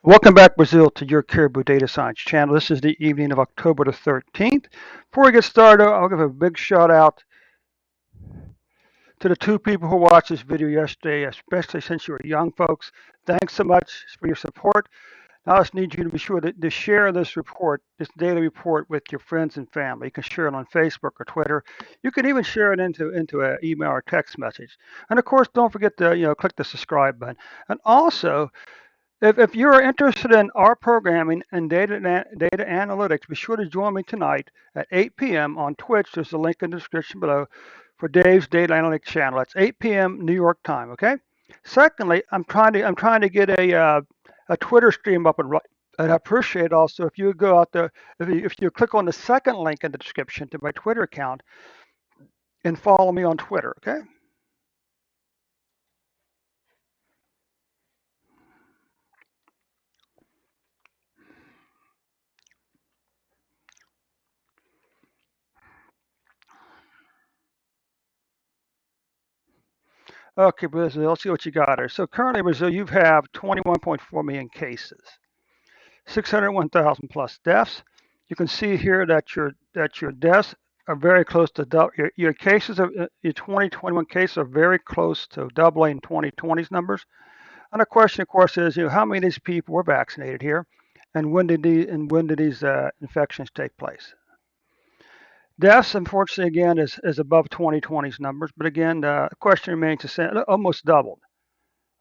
Welcome back, Brazil, to your Caribou Data Science channel. This is the evening of October the 13th. Before we get started, I'll give a big shout out to the two people who watched this video yesterday, especially since you were young folks. Thanks so much for your support. Now I just need you to be sure to share this report, this daily report, with your friends and family. You can share it on Facebook or Twitter. You can even share it into an email or text message. And of course, don't forget to click the subscribe button. And also, if you're interested in our programming and data analytics, be sure to join me tonight at 8 p.m. on Twitch. There's a link in the description below for Dave's Data Analytics channel. That's 8 p.m. New York time. Okay. Secondly, I'm trying to get a Twitter stream up and running. And I appreciate also if you would go out there, if you click on the second link in the description to my Twitter account and follow me on Twitter. Okay. Okay, Brazil, let's see what you got here. So currently, Brazil, you have 21.4 million cases, 601,000 plus deaths. You can see here that your deaths are very close to double. Your cases of your 2021 cases are very close to doubling 2020's numbers. And the question, of course, is how many of these people were vaccinated here, and when did these infections take place? Deaths, unfortunately, again, is above 2020's numbers, but again, the question remains the same, almost doubled.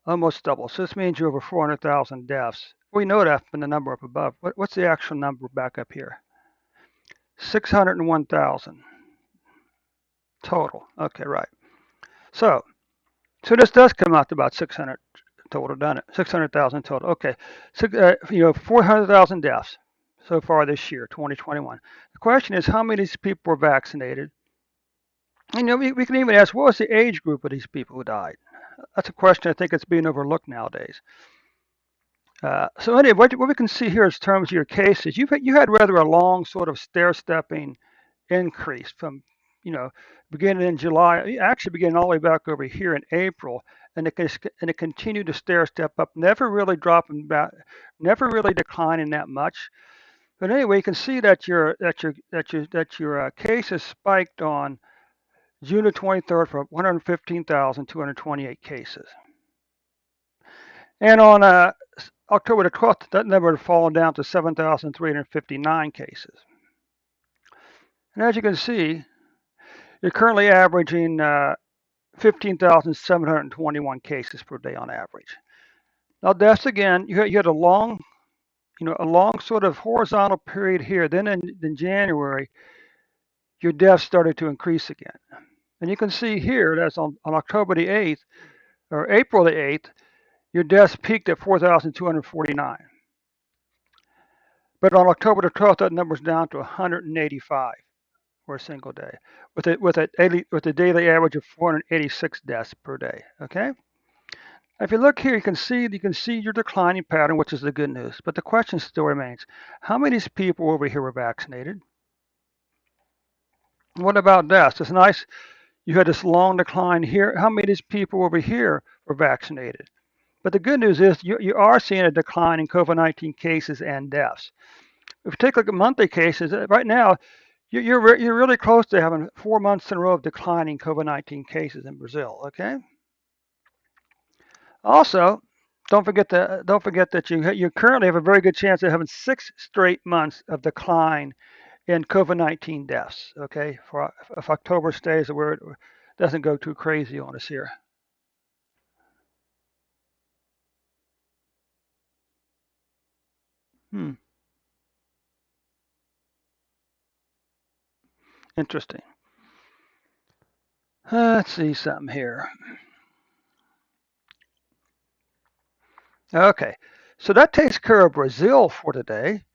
Almost double. So this means you're over 400,000 deaths. We know that from the number up above. What's the actual number back up here? 601,000 total. Okay, right. So, so this does come out to about 600 total, doesn't it? 600,000 total. Okay, so 400,000 deaths so far this year, 2021. The question is, how many of these people were vaccinated? And we can even ask, what was the age group of these people who died? That's a question I think that's being overlooked nowadays. So anyway, what we can see here in terms of your cases, you had rather a long sort of stair-stepping increase from, you know, beginning in July, actually beginning all the way back over here in April, and it continued to stair-step up, never really dropping back, never really declining that much. But anyway, you can see that your cases spiked on June the 23rd for 115,228 cases. And on October the 12th, that number had fallen down to 7,359 cases. And as you can see, you're currently averaging 15,721 cases per day on average. Now, deaths again, you had a long, a long sort of horizontal period here. Then in January, your deaths started to increase again. And you can see here that's on October the 8th or April the 8th, your deaths peaked at 4,249. But on October the 12th, that number's down to 185 for a single day, with a daily average of 486 deaths per day. Okay. If you look here, you can see your declining pattern, which is the good news. But the question still remains: how many of these people over here were vaccinated? What about deaths? It's nice you had this long decline here. How many of these people over here were vaccinated? But the good news is you are seeing a decline in COVID-19 cases and deaths. If you take a look at monthly cases, right now you're really close to having 4 months in a row of declining COVID-19 cases in Brazil. Okay. Also, don't forget that you currently have a very good chance of having 6 straight months of decline in COVID-19 deaths. Okay, for if October stays where it doesn't go too crazy on us here. Hmm, interesting. Let's see something here. Okay, so that takes care of Brazil for today.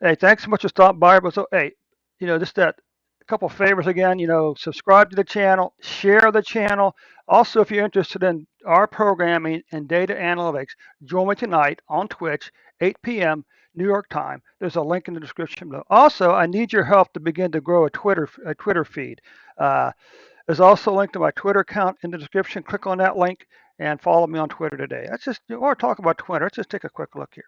Hey, thanks so much for stopping by. Brazil. Hey, just that a couple favors again. Subscribe to the channel, share the channel. Also, if you're interested in our programming and data analytics, join me tonight on Twitch, 8 p.m. New York time. There's a link in the description below. Also, I need your help to begin to grow a Twitter feed. Uh, there's also a link to my Twitter account in the description. Click on that link and follow me on Twitter today. Let's just, or talk about Twitter. Let's just take a quick look here.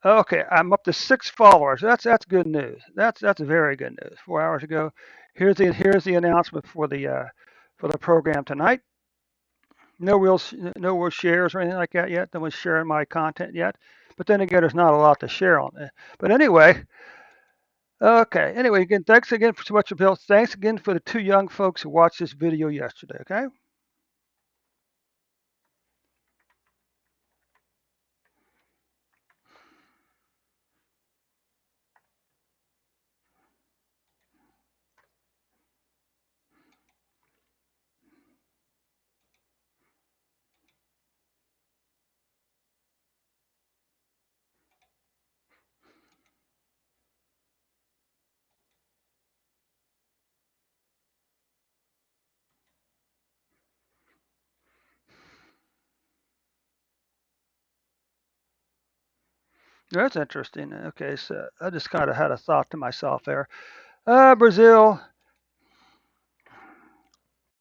Okay, I'm up to 6 followers. That's good news. That's very good news. 4 hours ago. Here's the announcement for the program tonight. No real shares or anything like that yet. No one's sharing my content yet. But then again, there's not a lot to share on it. But anyway, okay. Anyway, again, thanks again for so much, Bill. Thanks again for the 2 young folks who watched this video yesterday. Okay. That's interesting. Okay, so I just kind of had a thought to myself there. Brazil.